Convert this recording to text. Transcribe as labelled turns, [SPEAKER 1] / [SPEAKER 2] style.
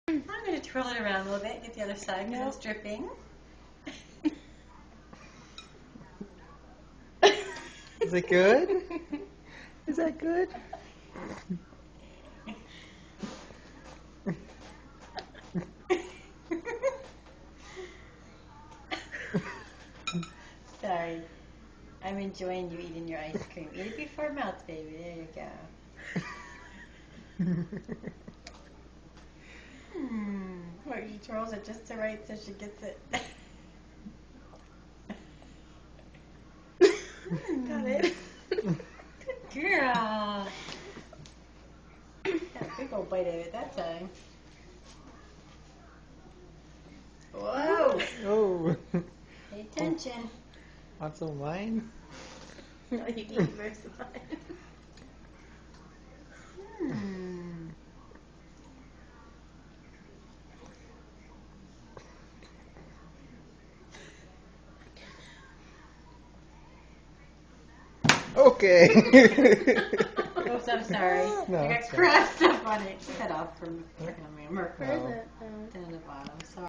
[SPEAKER 1] I'm going to twirl it around a little bit, get the other side because it's dripping.
[SPEAKER 2] Is it good? Is that good?
[SPEAKER 1] Sorry. I'm enjoying you eating your ice cream. Eat it before it melts, baby. There you go. Or he twirls it just right so she gets it. Got it. Good girl. Got a big old bite of it that time. Whoa.
[SPEAKER 2] Oh.
[SPEAKER 1] Pay attention.
[SPEAKER 2] Want some wine?
[SPEAKER 1] No, you need most of mine.
[SPEAKER 2] Okay.
[SPEAKER 1] Oops, I'm sorry.
[SPEAKER 2] No,
[SPEAKER 1] I got
[SPEAKER 2] it's fine.
[SPEAKER 1] crust up on it. Cut off from freaking America.
[SPEAKER 2] Where is
[SPEAKER 1] Down the bottom. Sorry.